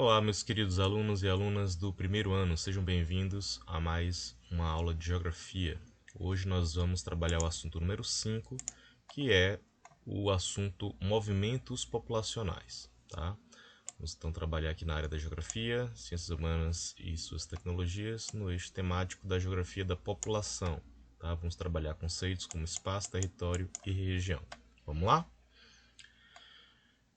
Olá, meus queridos alunos e alunas do primeiro ano, sejam bem-vindos a mais uma aula de Geografia. Hoje nós vamos trabalhar o assunto número 5, que é o assunto movimentos populacionais. Tá? Vamos então trabalhar aqui na área da Geografia, Ciências Humanas e suas tecnologias, no eixo temático da Geografia da População. Tá? Vamos trabalhar conceitos como espaço, território e região. Vamos lá?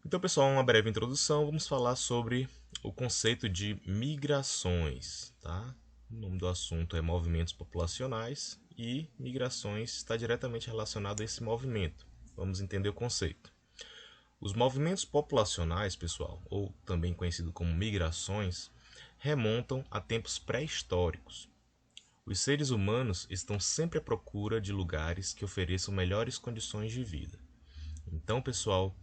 Então, pessoal, uma breve introdução, vamos falar sobre o conceito de migrações, tá? O nome do assunto é movimentos populacionais e migrações está diretamente relacionado a esse movimento. Vamos entender o conceito. Os movimentos populacionais, pessoal, ou também conhecido como migrações, remontam a tempos pré-históricos. Os seres humanos estão sempre à procura de lugares que ofereçam melhores condições de vida. Então, pessoal,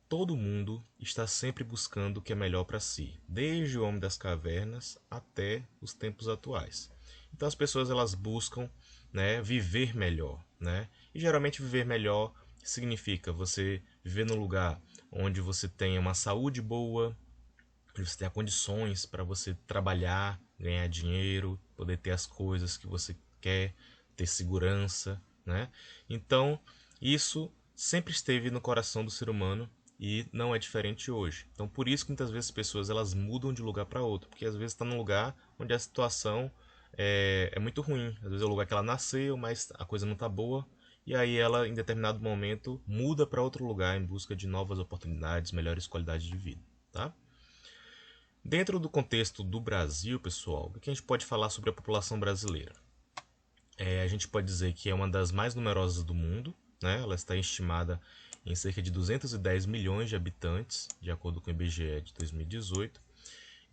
todo mundo está sempre buscando o que é melhor para si, desde o homem das cavernas até os tempos atuais. Então as pessoas elas buscam, né, viver melhor, né? E geralmente viver melhor significa você viver num lugar onde você tenha uma saúde boa, onde você tenha condições para você trabalhar, ganhar dinheiro, poder ter as coisas que você quer, ter segurança, né? Então, isso sempre esteve no coração do ser humano e não é diferente hoje. Então, por isso que muitas vezes as pessoas elas mudam de lugar para outro, porque às vezes está num lugar onde a situação é muito ruim. Às vezes é o lugar que ela nasceu, mas a coisa não está boa. E aí ela, em determinado momento, muda para outro lugar em busca de novas oportunidades, melhores qualidades de vida, tá? Dentro do contexto do Brasil, pessoal, o que a gente pode falar sobre a população brasileira? A gente pode dizer que é uma das mais numerosas do mundo, né? Ela está estimada em cerca de 210 milhões de habitantes, de acordo com o IBGE de 2018.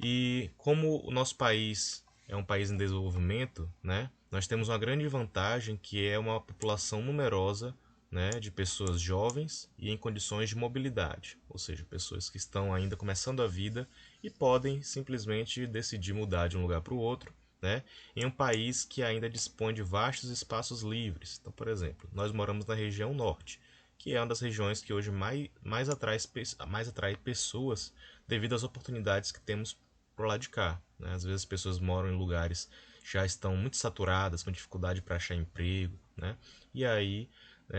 E como o nosso país é um país em desenvolvimento, né? Nós temos uma grande vantagem que é uma população numerosa, né, de pessoas jovens e em condições de mobilidade, ou seja, pessoas que estão ainda começando a vida e podem simplesmente decidir mudar de um lugar para o outro, né, em um país que ainda dispõe de vastos espaços livres. Então, por exemplo, nós moramos na região norte, que é uma das regiões que hoje mais atrai pessoas devido às oportunidades que temos por lá de cá. Né? Às vezes as pessoas moram em lugares já estão muito saturadas, com dificuldade para achar emprego, né? E aí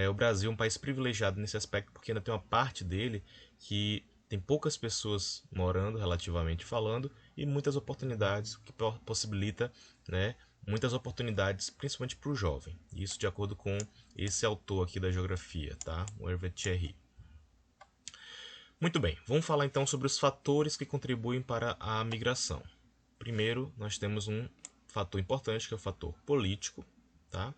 o Brasil é um país privilegiado nesse aspecto porque ainda tem uma parte dele que tem poucas pessoas morando, relativamente falando, e muitas oportunidades, o que possibilita, né, muitas oportunidades, principalmente para o jovem. Isso de acordo com esse autor aqui da geografia, tá? O Hervé Thierry. Muito bem, vamos falar então sobre os fatores que contribuem para a migração. Primeiro, nós temos um fator importante que é o fator político, tá?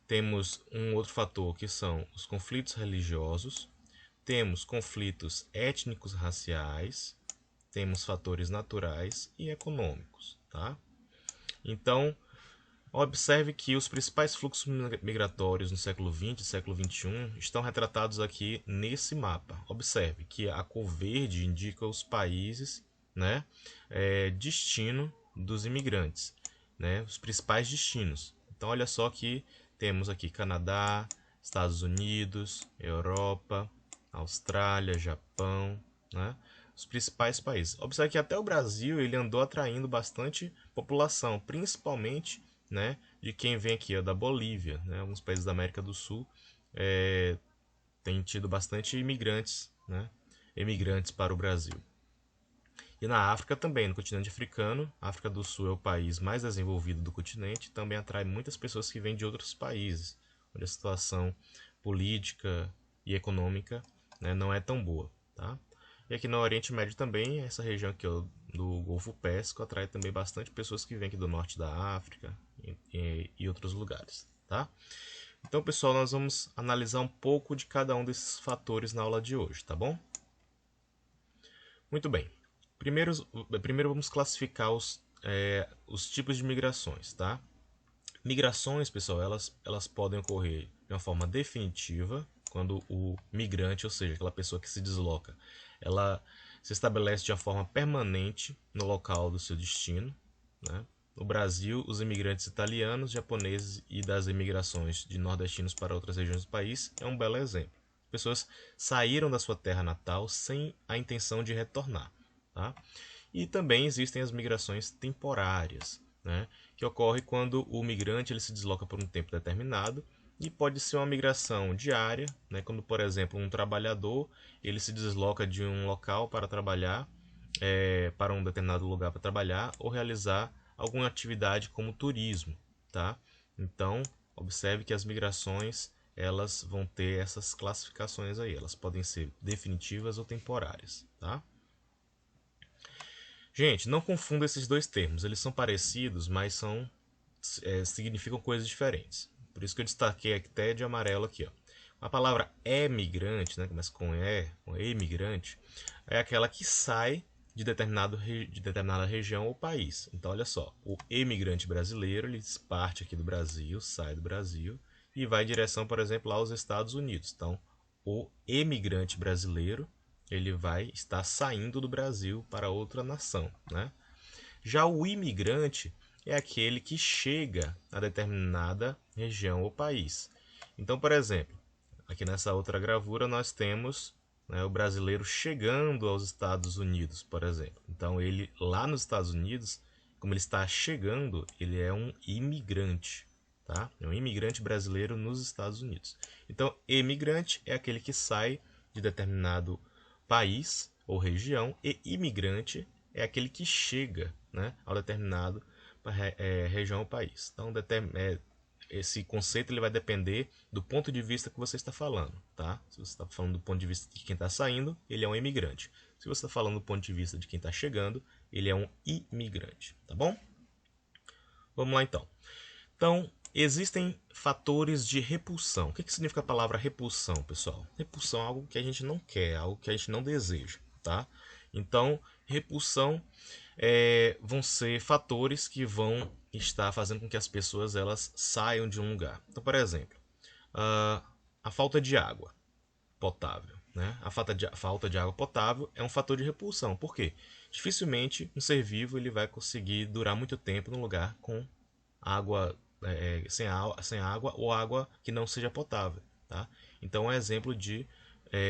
Temos um outro fator que são os conflitos religiosos, temos conflitos étnicos raciais, temos fatores naturais e econômicos, tá? Então, observe que os principais fluxos migratórios no século XX e século XXI estão retratados aqui nesse mapa. Observe que a cor verde indica os países, né, destino dos imigrantes, né, os principais destinos. Então, olha só que temos aqui Canadá, Estados Unidos, Europa, Austrália, Japão, né, os principais países. Observe que até o Brasil ele andou atraindo bastante população, principalmente, né, de quem vem aqui, da Bolívia, né, alguns países da América do Sul têm tido bastante imigrantes, né, emigrantes para o Brasil. E na África também, no continente africano, a África do Sul é o país mais desenvolvido do continente, também atrai muitas pessoas que vêm de outros países, onde a situação política e econômica, né, não é tão boa, tá? E aqui no Oriente Médio também, essa região aqui do Golfo Pérsico atrai também bastante pessoas que vêm aqui do norte da África e outros lugares, tá? Então, pessoal, nós vamos analisar um pouco de cada um desses fatores na aula de hoje, tá bom? Muito bem. Primeiro vamos classificar os tipos de migrações, tá? Migrações, pessoal, elas podem ocorrer de uma forma definitiva, quando o migrante, ou seja, aquela pessoa que se desloca, ela se estabelece de uma forma permanente no local do seu destino, né? No Brasil, os imigrantes italianos, japoneses e das imigrações de nordestinos para outras regiões do país é um belo exemplo. Pessoas saíram da sua terra natal sem a intenção de retornar, tá? E também existem as migrações temporárias, né, que ocorre quando o migrante ele se desloca por um tempo determinado e pode ser uma migração diária, né, quando, por exemplo, um trabalhador ele se desloca de um local para trabalhar, para um determinado lugar para trabalhar ou realizar alguma atividade como turismo, tá? Então, observe que as migrações elas vão ter essas classificações aí, elas podem ser definitivas ou temporárias, tá? Gente, não confunda esses dois termos, eles são parecidos, mas significam coisas diferentes. Por isso que eu destaquei até de amarelo aqui, ó. A palavra emigrante, né, começa com emigrante, é aquela que sai de determinada região ou país. Então, olha só, o emigrante brasileiro, ele parte aqui do Brasil, sai do Brasil e vai em direção, por exemplo, aos Estados Unidos. Então, o emigrante brasileiro, ele vai estar saindo do Brasil para outra nação, né? Já o imigrante é aquele que chega a determinada região ou país. Então, por exemplo, aqui nessa outra gravura nós temos, né, o brasileiro chegando aos Estados Unidos, por exemplo. Então, ele lá nos Estados Unidos, como ele está chegando, ele é um imigrante, tá? É um imigrante brasileiro nos Estados Unidos. Então, imigrante é aquele que sai de determinado país ou região e imigrante é aquele que chega, né, ao determinado região ou país. Então, esse conceito ele vai depender do ponto de vista que você está falando, tá? Se você está falando do ponto de vista de quem está saindo, ele é um imigrante. Se você está falando do ponto de vista de quem está chegando, ele é um imigrante, tá bom? Vamos lá então. Então, existem fatores de repulsão. O que significa a palavra repulsão, pessoal? Repulsão é algo que a gente não quer, algo que a gente não deseja, tá? Então, repulsão vão ser fatores que vão estar fazendo com que as pessoas elas saiam de um lugar. Então, por exemplo, a falta de água potável, né? A falta de água potável é um fator de repulsão. Por quê? Dificilmente um ser vivo ele vai conseguir durar muito tempo num lugar com água sem água ou água que não seja potável, tá? Então é um exemplo de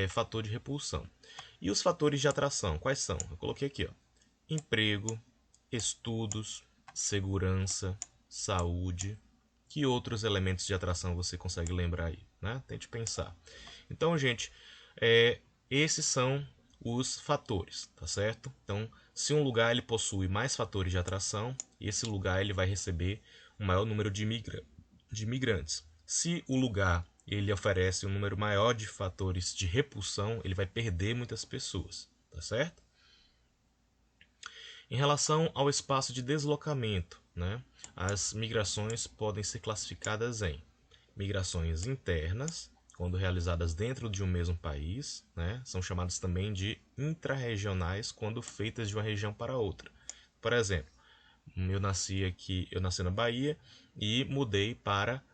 fator de repulsão. E os fatores de atração, quais são? Eu coloquei aqui, ó. Emprego, estudos, segurança, saúde. Que outros elementos de atração você consegue lembrar aí, né? Tente pensar. Então, gente, esses são os fatores, tá certo? Então, se um lugar ele possui mais fatores de atração, esse lugar ele vai receber um maior número de imigrantes. Se o lugar ele oferece um número maior de fatores de repulsão, ele vai perder muitas pessoas, tá certo? Em relação ao espaço de deslocamento, né, as migrações podem ser classificadas em migrações internas, quando realizadas dentro de um mesmo país, né, são chamadas também de intrarregionais, quando feitas de uma região para outra. Por exemplo, eu nasci na Bahia e mudei para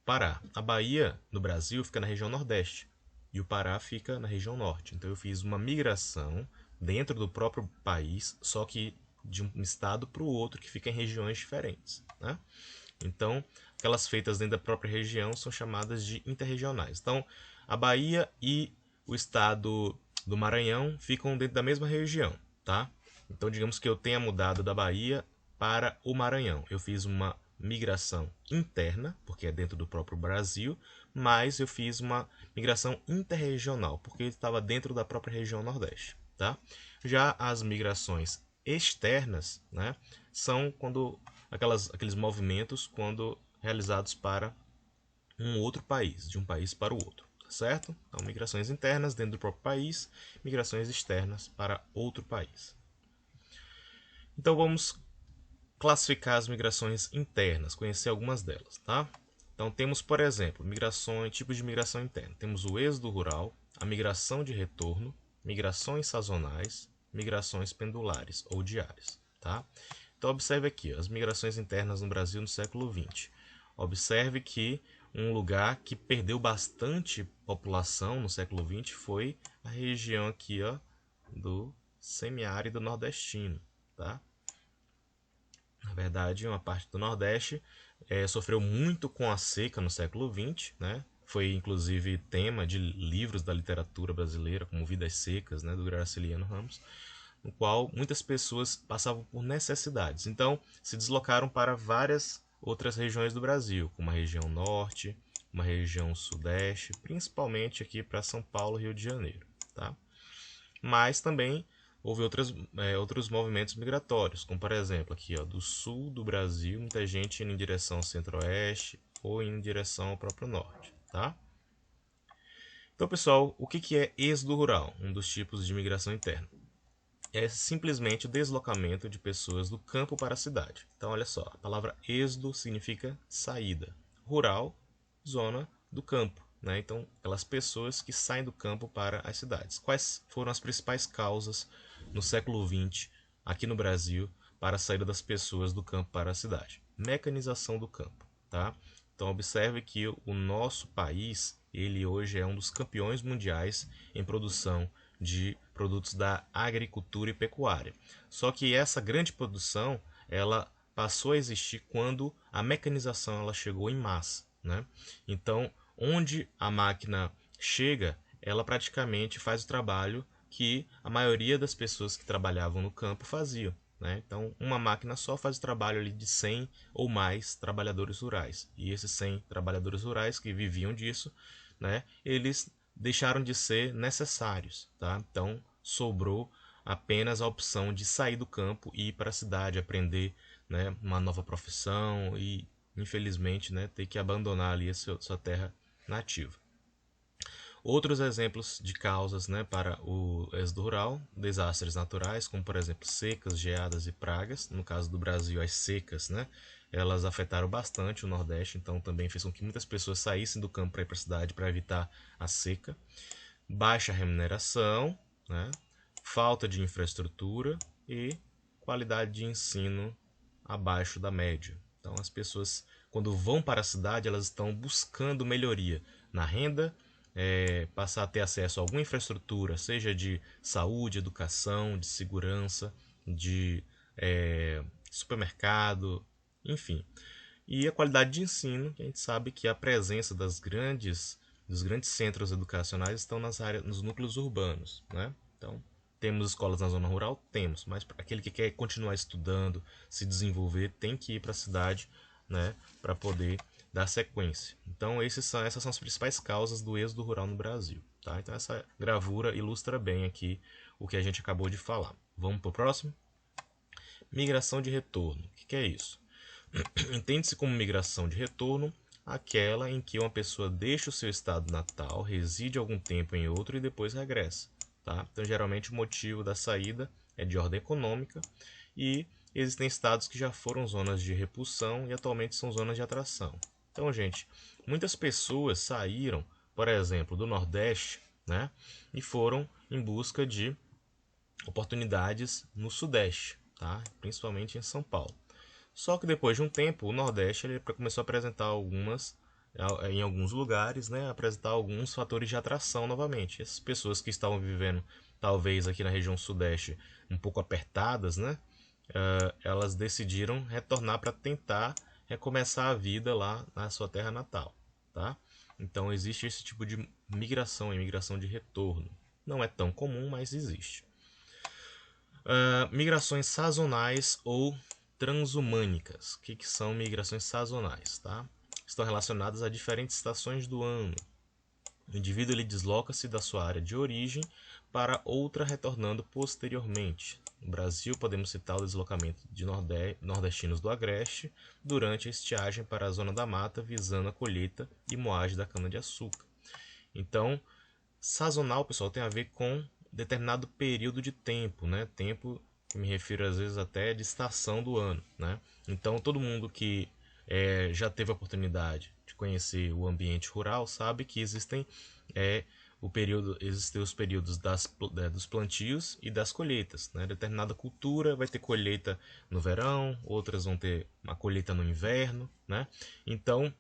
Pará. A Bahia, no Brasil, fica na região Nordeste e o Pará fica na região Norte. Então eu fiz uma migração dentro do próprio país, só que de um estado para o outro, que fica em regiões diferentes, né? Então, aquelas feitas dentro da própria região são chamadas de interregionais. Então, a Bahia e o estado do Maranhão ficam dentro da mesma região, tá? Então, digamos que eu tenha mudado da Bahia para o Maranhão. Eu fiz uma migração interna, porque é dentro do próprio Brasil, mas eu fiz uma migração interregional, porque estava dentro da própria região Nordeste, tá? Já as migrações externas, né, são quando aqueles movimentos quando realizados para um outro país, de um país para o outro, tá certo? Então, migrações internas dentro do próprio país, migrações externas para outro país. Então, vamos classificar as migrações internas, conhecer algumas delas, tá? Então, temos, por exemplo, tipos de migração interna. Temos o êxodo rural, a migração de retorno, migrações sazonais, migrações pendulares ou diárias, tá? Então, observe aqui as migrações internas no Brasil no século XX. Observe que um lugar que perdeu bastante população no século XX foi a região aqui, ó, do semiárido nordestino, tá? Na verdade, uma parte do Nordeste sofreu muito com a seca no século XX, né? Foi inclusive tema de livros da literatura brasileira, como Vidas Secas, né, do Graciliano Ramos. no qual muitas pessoas passavam por necessidades. Então, se deslocaram para várias outras regiões do Brasil, como a região norte, uma região sudeste, principalmente aqui para São Paulo e Rio de Janeiro. Tá? Mas também houve outros movimentos migratórios, como por exemplo aqui do sul do Brasil, muita gente indo em direção ao centro-oeste ou indo em direção ao próprio norte. Tá? Então, pessoal, o que é êxodo rural? Um dos tipos de migração interna. É simplesmente o deslocamento de pessoas do campo para a cidade. Então, olha só, a palavra êxodo significa saída. Rural, zona do campo. Né? Então, aquelas pessoas que saem do campo para as cidades. Quais foram as principais causas no século XX, aqui no Brasil, para a saída das pessoas do campo para a cidade? Mecanização do campo. Tá? Então, observe que o nosso país, ele hoje é um dos campeões mundiais em produção de produtos da agricultura e pecuária. Só que essa grande produção, ela passou a existir quando a mecanização ela chegou em massa, né? Então, onde a máquina chega, ela praticamente faz o trabalho que a maioria das pessoas que trabalhavam no campo faziam. Né? Então, uma máquina só faz o trabalho ali de 100 ou mais trabalhadores rurais. E esses 100 trabalhadores rurais que viviam disso, né, eles deixaram de ser necessários. Tá? Então, sobrou apenas a opção de sair do campo e ir para a cidade, aprender, né, uma nova profissão e, infelizmente, né, ter que abandonar ali a sua terra nativa. Outros exemplos de causas, né, para o êxodo rural, desastres naturais, como por exemplo secas, geadas e pragas. No caso do Brasil, as secas, né, elas afetaram bastante o Nordeste, então também fez com que muitas pessoas saíssem do campo para ir para a cidade para evitar a seca. Baixa remuneração, né, falta de infraestrutura e qualidade de ensino abaixo da média. Então as pessoas, quando vão para a cidade, elas estão buscando melhoria na renda, passar a ter acesso a alguma infraestrutura, seja de saúde, educação, de segurança, de supermercado, enfim. E a qualidade de ensino, que a gente sabe que a presença dos grandes centros educacionais estão nos núcleos urbanos. Né? Então, temos escolas na zona rural? Temos, mas para aquele que quer continuar estudando, se desenvolver, tem que ir para a cidade, né, para poder dar sequência. Então, essas são as principais causas do êxodo rural no Brasil. Tá? Então, essa gravura ilustra bem aqui o que a gente acabou de falar. Vamos para o próximo? Migração de retorno. O que é isso? Entende-se como migração de retorno aquela em que uma pessoa deixa o seu estado natal, reside algum tempo em outro e depois regressa. Tá? Então, geralmente, o motivo da saída é de ordem econômica e existem estados que já foram zonas de repulsão e atualmente são zonas de atração. Então, gente, muitas pessoas saíram, por exemplo, do Nordeste, né, e foram em busca de oportunidades no Sudeste, tá? Principalmente em São Paulo. Só que depois de um tempo, o Nordeste ele começou a apresentar em alguns lugares, né, apresentar alguns fatores de atração novamente. Essas pessoas que estavam vivendo, talvez aqui na região Sudeste, um pouco apertadas, né, elas decidiram retornar para tentar recomeçar a vida lá na sua terra natal, tá? Então existe esse tipo de migração, imigração de retorno. Não é tão comum, mas existe. Migrações sazonais ou transhumânicas. O que são migrações sazonais? Tá? Estão relacionadas a diferentes estações do ano. O indivíduo ele desloca-se da sua área de origem para outra, retornando posteriormente. No Brasil, podemos citar o deslocamento de nordestinos do Agreste durante a estiagem para a zona da mata, visando a colheita e moagem da cana-de-açúcar. Então, sazonal, pessoal, tem a ver com determinado período de tempo, né? Tempo que me refiro às vezes até de estação do ano, né? Então, todo mundo que já teve a oportunidade de conhecer o ambiente rural sabe que existem os períodos dos plantios e das colheitas, né? Determinada cultura vai ter colheita no verão, outras vão ter uma colheita no inverno, né? Então,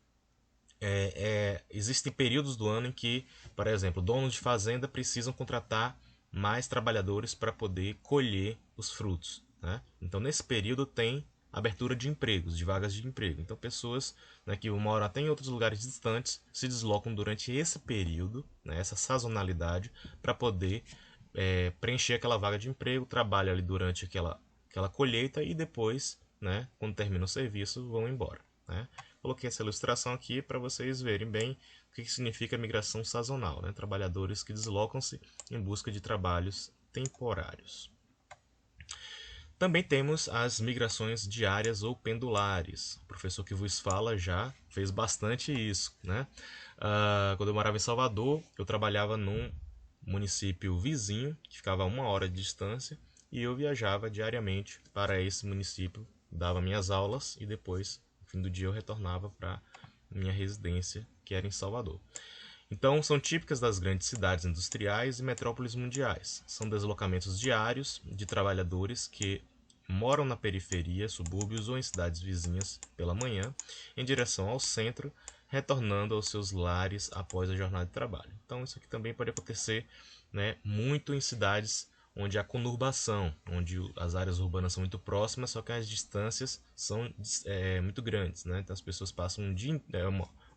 existem períodos do ano em que, por exemplo, donos de fazenda precisam contratar mais trabalhadores para poder colher os frutos. Né? Então, nesse período, tem abertura de empregos, de vagas de emprego. Então, pessoas, né, que moram até em outros lugares distantes se deslocam durante esse período, né, essa sazonalidade, para poder preencher aquela vaga de emprego, trabalham ali durante aquela colheita e depois, né, quando termina o serviço, vão embora. Né? Coloquei essa ilustração aqui para vocês verem bem o que significa migração sazonal, né? Trabalhadores que deslocam-se em busca de trabalhos temporários. Também temos as migrações diárias ou pendulares. O professor que vos fala já fez bastante isso. Né? Quando eu morava em Salvador, eu trabalhava num município vizinho, que ficava a 1 hora de distância, e eu viajava diariamente para esse município, dava minhas aulas e depois, no fim do dia, eu retornava para minha residência, que era em Salvador. Então, são típicas das grandes cidades industriais e metrópoles mundiais. São deslocamentos diários de trabalhadores que moram na periferia, subúrbios ou em cidades vizinhas pela manhã, em direção ao centro, retornando aos seus lares após a jornada de trabalho. Então, isso aqui também pode acontecer, né, muito em cidades onde há conurbação, onde as áreas urbanas são muito próximas, só que as distâncias são muito grandes. Né? Então, as pessoas passam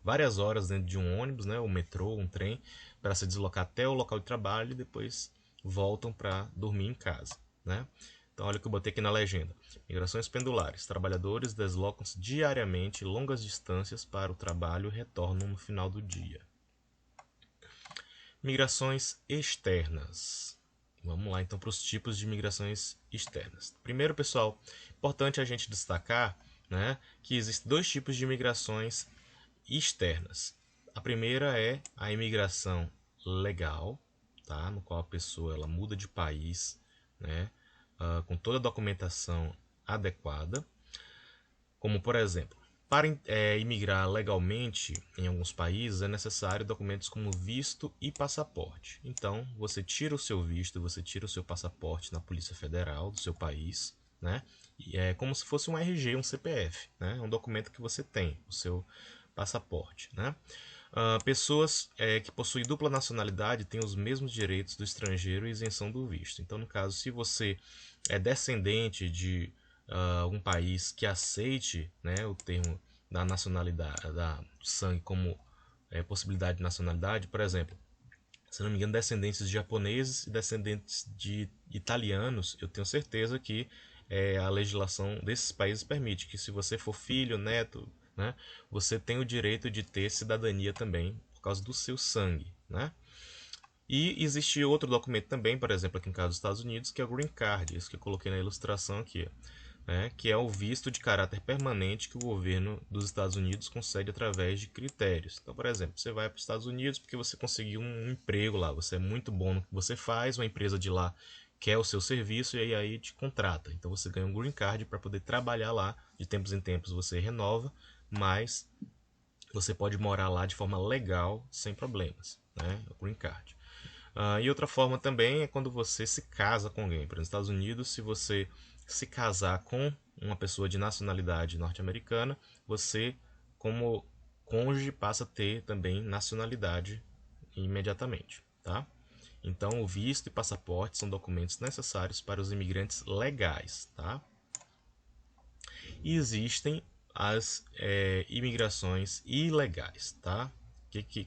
várias horas dentro de um ônibus, né, um metrô, um trem, para se deslocar até o local de trabalho e depois voltam para dormir em casa. Né? Então, olha o que eu botei aqui na legenda. Migrações pendulares. Trabalhadores deslocam-se diariamente longas distâncias para o trabalho e retornam no final do dia. Migrações externas. Vamos lá, então, para os tipos de migrações externas. Primeiro, pessoal, importante a gente destacar, né, que existem 2 tipos de migrações externas. A primeira é a imigração legal, tá? No qual a pessoa ela muda de país, né? Com toda a documentação adequada. Como, por exemplo, para imigrar legalmente em alguns países é necessário documentos como visto e passaporte. Então, você tira o seu visto, você tira o seu passaporte na Polícia Federal do seu país, né? E é como se fosse um RG, um CPF, né? É um documento que você tem, o seu passaporte, né? Pessoas que possuem dupla nacionalidade têm os mesmos direitos do estrangeiro e isenção do visto. Então, no caso, se você é descendente de um país que aceite, né, o termo da nacionalidade, da sangue como possibilidade de nacionalidade, por exemplo, se não me engano, descendentes de japoneses e descendentes de italianos, eu tenho certeza que a legislação desses países permite que se você for filho, neto, né, você tem o direito de ter cidadania também por causa do seu sangue, né? E existe outro documento também, por exemplo, aqui no caso dos Estados Unidos, que é o Green Card, isso que eu coloquei na ilustração aqui, né, que é o visto de caráter permanente que o governo dos Estados Unidos concede através de critérios. Então, por exemplo, você vai para os Estados Unidos porque você conseguiu um emprego lá, você é muito bom no que você faz, uma empresa de lá quer o seu serviço e aí te contrata. Então você ganha um Green Card para poder trabalhar lá, de tempos em tempos você renova, mas você pode morar lá de forma legal, sem problemas, né? O Green Card. E outra forma também é quando você se casa com alguém. Por exemplo, nos Estados Unidos, se você se casar com uma pessoa de nacionalidade norte-americana, você, como cônjuge, passa a ter também nacionalidade imediatamente, tá? Então, o visto e passaporte são documentos necessários para os imigrantes legais, tá? E existem as imigrações ilegais, tá?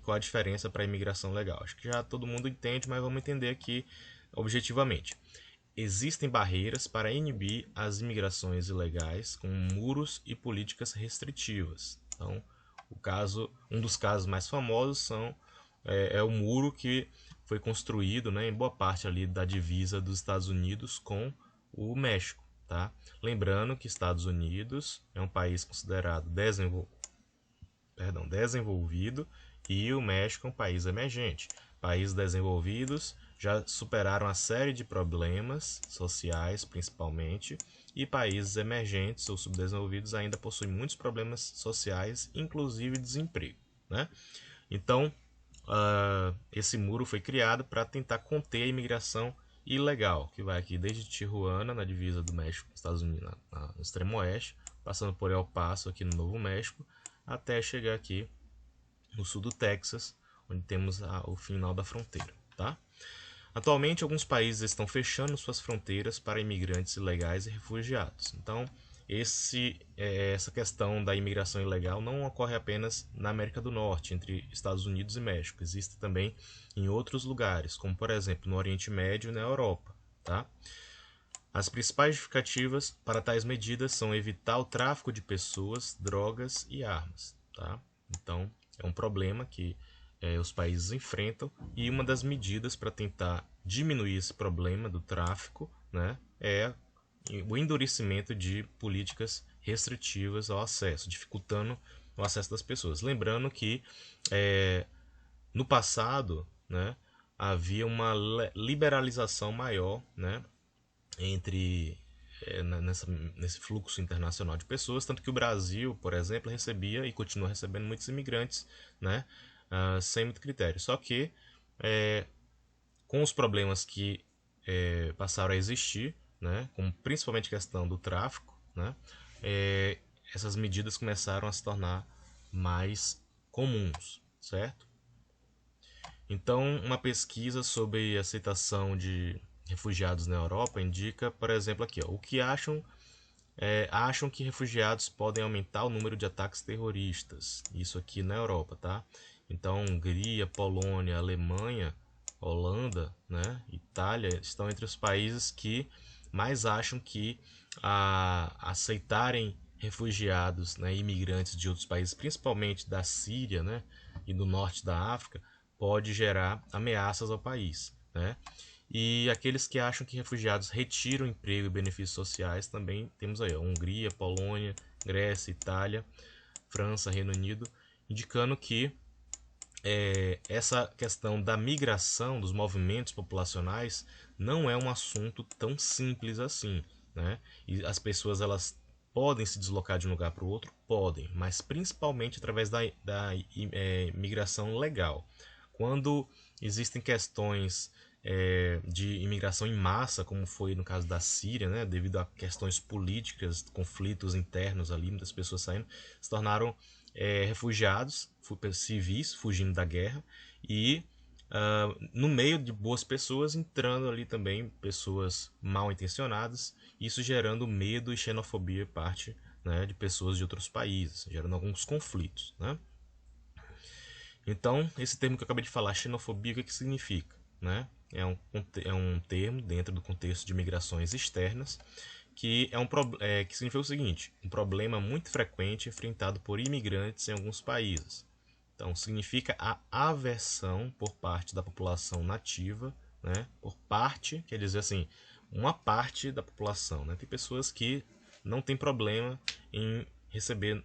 Qual a diferença para a imigração legal? Acho que já todo mundo entende, mas vamos entender aqui objetivamente. Existem barreiras para inibir as imigrações ilegais, com muros e políticas restritivas. Então, um dos casos mais famosos é o muro que foi construído, né, em boa parte ali da divisa dos Estados Unidos com o México. Tá? Lembrando que Estados Unidos é um país considerado desenvolvido e o México é um país emergente. Países desenvolvidos já superaram a série de problemas sociais, principalmente, e países emergentes ou subdesenvolvidos ainda possuem muitos problemas sociais, inclusive desemprego. Né? Então, esse muro foi criado para tentar conter a imigração ilegal, que vai aqui desde Tijuana, na divisa do México, Estados Unidos, no extremo oeste, passando por El Paso, aqui no Novo México, até chegar aqui no sul do Texas, onde temos o final da fronteira. Tá? Atualmente, alguns países estão fechando suas fronteiras para imigrantes ilegais e refugiados. Então, essa questão da imigração ilegal não ocorre apenas na América do Norte, entre Estados Unidos e México. Existe também em outros lugares, como por exemplo no Oriente Médio e na Europa. Tá? As principais justificativas para tais medidas são evitar o tráfico de pessoas, drogas e armas. Tá? Então, é um problema que os países enfrentam, e uma das medidas para tentar diminuir esse problema do tráfico, né, é o endurecimento de políticas restritivas ao acesso, dificultando o acesso das pessoas. Lembrando que no passado, né, havia uma liberalização maior, né, nesse fluxo internacional de pessoas, tanto que o Brasil, por exemplo, recebia e continua recebendo muitos imigrantes, né, sem muito critério. Só que com os problemas que passaram a existir, né, como principalmente a questão do tráfico, né, essas medidas começaram a se tornar mais comuns, certo? Então, uma pesquisa sobre a aceitação de refugiados na Europa indica, por exemplo, aqui, ó, o que acham que refugiados podem aumentar o número de ataques terroristas. Isso aqui na Europa, tá? Então, Hungria, Polônia, Alemanha, Holanda, né, Itália estão entre os países que mais acham que aceitarem refugiados, né, imigrantes de outros países, principalmente da Síria, né, e do norte da África, pode gerar ameaças ao país, né? E aqueles que acham que refugiados retiram emprego e benefícios sociais, também temos aí, ó, Hungria, Polônia, Grécia, Itália, França, Reino Unido, indicando que essa questão da migração, dos movimentos populacionais, não é um assunto tão simples assim, né? E as pessoas, elas podem se deslocar de um lugar para o outro? Podem, mas principalmente através da migração legal. Quando existem questões de imigração em massa, como foi no caso da Síria, né, devido a questões políticas, conflitos internos ali, muitas pessoas saindo, se tornaram refugiados, civis, fugindo da guerra, e no meio de boas pessoas, entrando ali também pessoas mal intencionadas, isso gerando medo e xenofobia por parte, né, de pessoas de outros países, gerando alguns conflitos, né? Então, esse termo que eu acabei de falar, xenofobia, o que significa? Né? É um termo dentro do contexto de migrações externas que, que significa o seguinte: um problema muito frequente enfrentado por imigrantes em alguns países. Então, significa a aversão por parte da população nativa, né? Por parte, quer dizer assim, uma parte da população. Né? Tem pessoas que não tem problema em receber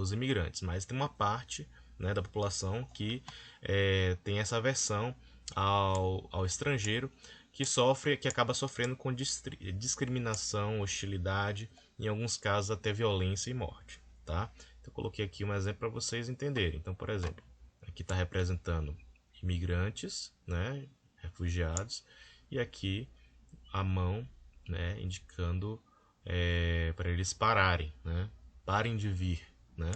os imigrantes, mas tem uma parte, né, da população que tem essa aversão ao estrangeiro, que acaba sofrendo com discriminação, hostilidade, em alguns casos até violência e morte, tá? Então, eu coloquei aqui um exemplo para vocês entenderem. Então, por exemplo, aqui está representando imigrantes, né, refugiados, e aqui a mão, né, indicando para eles pararem, né? Parem de vir, né?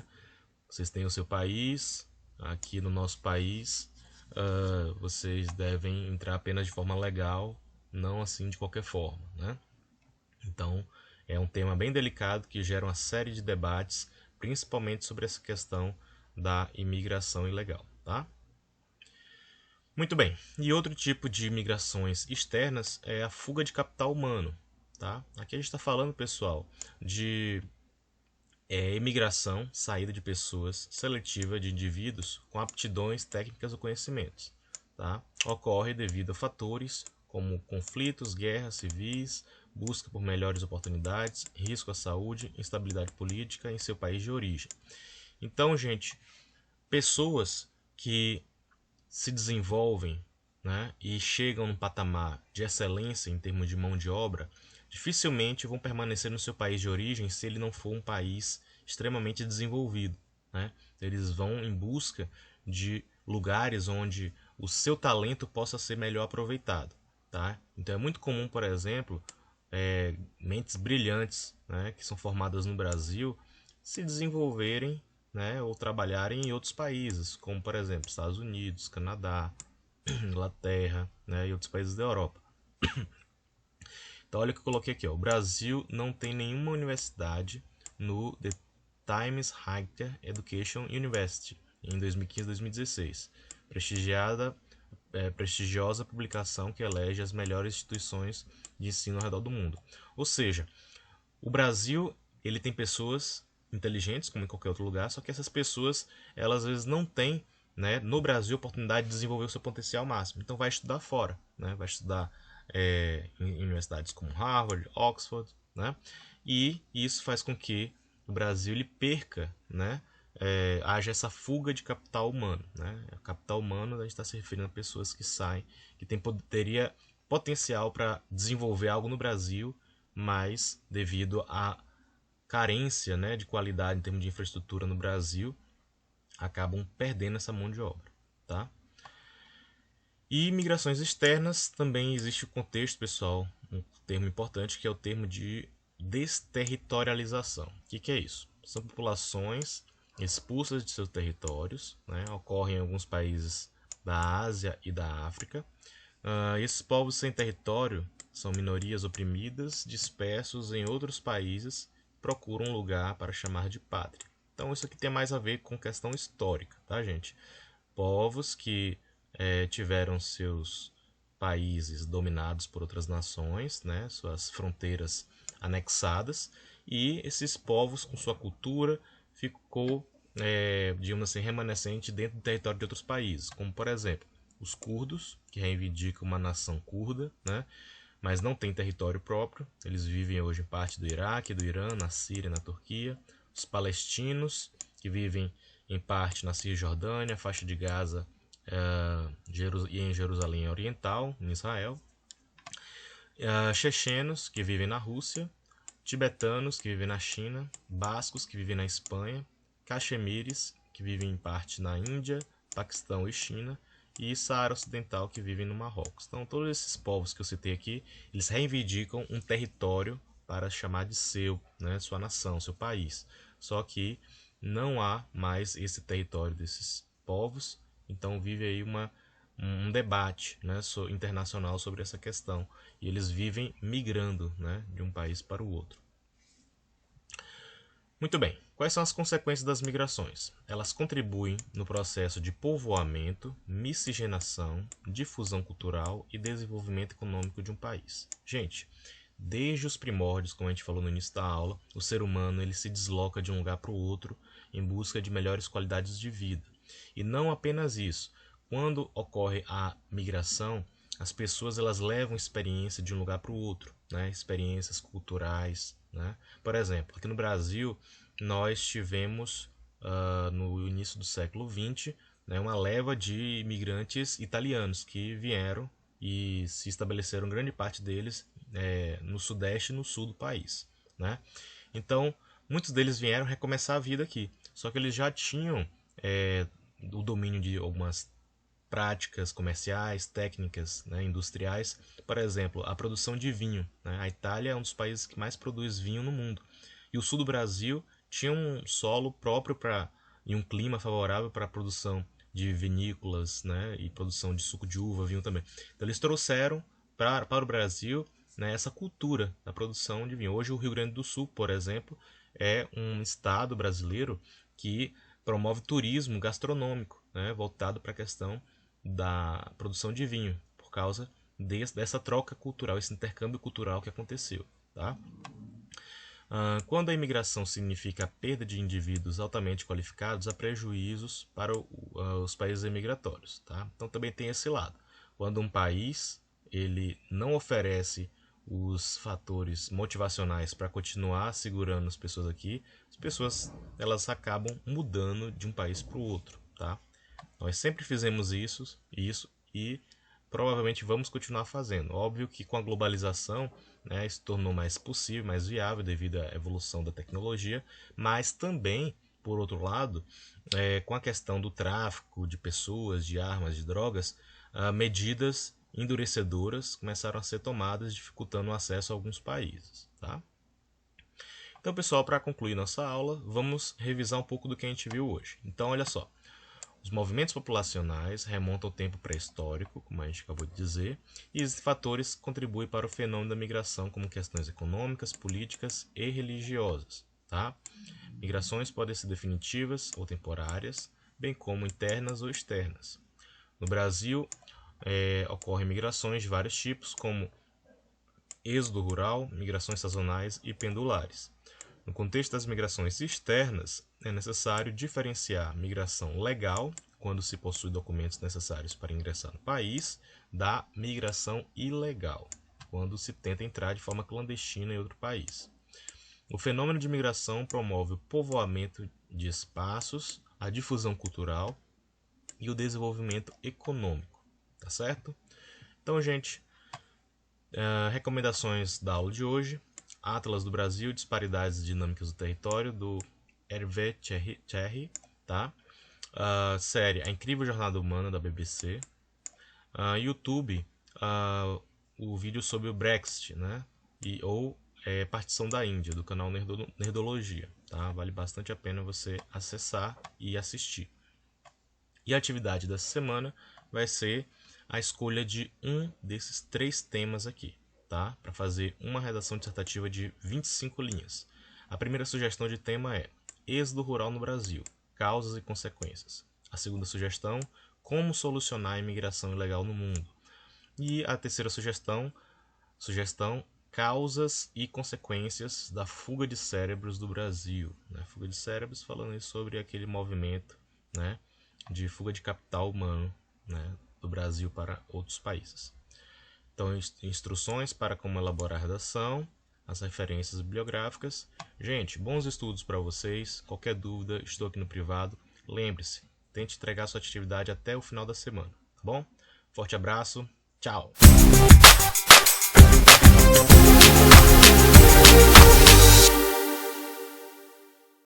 Vocês têm o seu país, aqui no nosso país, vocês devem entrar apenas de forma legal, não assim de qualquer forma, né? Então, é um tema bem delicado que gera uma série de debates, principalmente sobre essa questão da imigração ilegal, tá? Muito bem. E outro tipo de migrações externas é a fuga de capital humano, tá? Aqui a gente está falando, pessoal, de imigração, saída de pessoas, seletiva de indivíduos com aptidões técnicas ou conhecimentos. Tá? Ocorre devido a fatores como conflitos, guerras civis, busca por melhores oportunidades, risco à saúde, instabilidade política em seu país de origem. Então, gente, pessoas que se desenvolvem, né, e chegam num patamar de excelência em termos de mão de obra, dificilmente vão permanecer no seu país de origem se ele não for um país extremamente desenvolvido, né? Eles vão em busca de lugares onde o seu talento possa ser melhor aproveitado, tá? Então é muito comum, por exemplo, mentes brilhantes, né, que são formadas no Brasil, se desenvolverem, né, ou trabalharem em outros países, como por exemplo Estados Unidos, Canadá, Inglaterra, né, e outros países da Europa. Então olha o que eu coloquei aqui, ó. O Brasil não tem nenhuma universidade no The Times Higher Education University em 2015-2016, prestigiosa publicação que elege as melhores instituições de ensino ao redor do mundo. Ou seja, o Brasil ele tem pessoas inteligentes, como em qualquer outro lugar, só que essas pessoas, elas às vezes não têm, né, no Brasil, a oportunidade de desenvolver o seu potencial máximo. Então vai estudar fora, né, vai estudar em universidades como Harvard, Oxford, né, e isso faz com que o Brasil ele perca, né, haja essa fuga de capital humano. Né? Capital humano, a gente está se referindo a pessoas que saem, que teria potencial para desenvolver algo no Brasil, mas devido à carência, né, de qualidade em termos de infraestrutura no Brasil, acabam perdendo essa mão de obra. Tá? E migrações externas, também existe o contexto, pessoal, um termo importante que é o termo de desterritorialização. O que é isso? São populações expulsas de seus territórios, né? Ocorrem em alguns países da Ásia e da África. Esses povos sem território são minorias oprimidas, dispersos em outros países, procuram um lugar para chamar de pátria. Então isso aqui tem mais a ver com questão histórica, tá, gente? Povos que tiveram seus países dominados por outras nações, né, suas fronteiras anexadas, e esses povos com sua cultura ficou, digamos assim, remanescente dentro do território de outros países, como por exemplo os curdos, que reivindicam uma nação curda, né, mas não tem território próprio, eles vivem hoje em parte do Iraque, do Irã, na Síria, na Turquia, os palestinos, que vivem em parte na Cisjordânia, faixa de Gaza e em Jerusalém Oriental, em Israel, chechenos, que vivem na Rússia, tibetanos, que vivem na China, bascos, que vivem na Espanha, caxemires, que vivem em parte na Índia, Paquistão e China, e Saara Ocidental, que vivem no Marrocos. Então, todos esses povos que eu citei aqui, eles reivindicam um território para chamar de seu, né, sua nação, seu país. Só que não há mais esse território desses povos, então vive aí um debate, né, internacional sobre essa questão. E eles vivem migrando, né, de um país para o outro. Muito bem, quais são as consequências das migrações? Elas contribuem no processo de povoamento, miscigenação, difusão cultural e desenvolvimento econômico de um país. Gente, desde os primórdios, como a gente falou no início da aula, o ser humano ele se desloca de um lugar para o outro em busca de melhores qualidades de vida. E não apenas isso, quando ocorre a migração, as pessoas elas levam experiência de um lugar para o outro, né? Experiências culturais, né? Por exemplo, aqui no Brasil nós tivemos no início do século XX, né, uma leva de imigrantes italianos que vieram e se estabeleceram grande parte deles no sudeste e no sul do país, né? Então muitos deles vieram recomeçar a vida aqui, só que eles já tinham o domínio de algumas práticas comerciais, técnicas, né, industriais. Por exemplo, a produção de vinho. Né? A Itália é um dos países que mais produz vinho no mundo. E o sul do Brasil tinha um solo próprio e um clima favorável para a produção de vinícolas, né, e produção de suco de uva, vinho também. Então eles trouxeram para o Brasil, né, essa cultura da produção de vinho. Hoje o Rio Grande do Sul, por exemplo, é um estado brasileiro que promove turismo gastronômico, né, voltado para a questão da produção de vinho, por causa dessa troca cultural, esse intercâmbio cultural que aconteceu. Tá? Quando a imigração significa a perda de indivíduos altamente qualificados, há prejuízos para os países emigratórios. Tá? Então também tem esse lado. Quando um país ele não oferece os fatores motivacionais para continuar segurando as pessoas aqui, as pessoas elas acabam mudando de um país para o outro. Tá? Nós sempre fizemos isso e provavelmente vamos continuar fazendo. Óbvio que com a globalização, né, se tornou mais possível, mais viável devido à evolução da tecnologia, mas também, por outro lado, com a questão do tráfico de pessoas, de armas, de drogas, medidas endurecedoras começaram a ser tomadas, dificultando o acesso a alguns países. Tá? Então, pessoal, para concluir nossa aula, vamos revisar um pouco do que a gente viu hoje. Então, olha só. Os movimentos populacionais remontam ao tempo pré-histórico, como a gente acabou de dizer, e esses fatores contribuem para o fenômeno da migração, como questões econômicas, políticas e religiosas. Tá? Migrações podem ser definitivas ou temporárias, bem como internas ou externas. No Brasil, ocorrem migrações de vários tipos, como êxodo rural, migrações sazonais e pendulares. No contexto das migrações externas, é necessário diferenciar migração legal, quando se possui documentos necessários para ingressar no país, da migração ilegal, quando se tenta entrar de forma clandestina em outro país. O fenômeno de migração promove o povoamento de espaços, a difusão cultural e o desenvolvimento econômico, tá certo? Então, gente, recomendações da aula de hoje: Atlas do Brasil, Disparidades e Dinâmicas do Território, do Hervé Thierry, tá? Série A Incrível Jornada Humana, da BBC. YouTube, o vídeo sobre o Brexit, né? Ou Partição da Índia, do canal Nerdologia, tá? Vale bastante a pena você acessar e assistir. E a atividade dessa semana vai ser a escolha de um desses 3 temas aqui, tá? Para fazer uma redação dissertativa de 25 linhas. A primeira sugestão de tema é Êxodo Rural no Brasil, causas e consequências. A segunda sugestão, como solucionar a imigração ilegal no mundo. E a terceira sugestão, causas e consequências da fuga de cérebros do Brasil. Né? Fuga de cérebros, falando sobre aquele movimento, né, de fuga de capital humano, né, do Brasil para outros países. Então, instruções para como elaborar a redação, as referências bibliográficas. Gente, bons estudos para vocês. Qualquer dúvida, estou aqui no privado. Lembre-se, tente entregar sua atividade até o final da semana, tá bom? Forte abraço, tchau!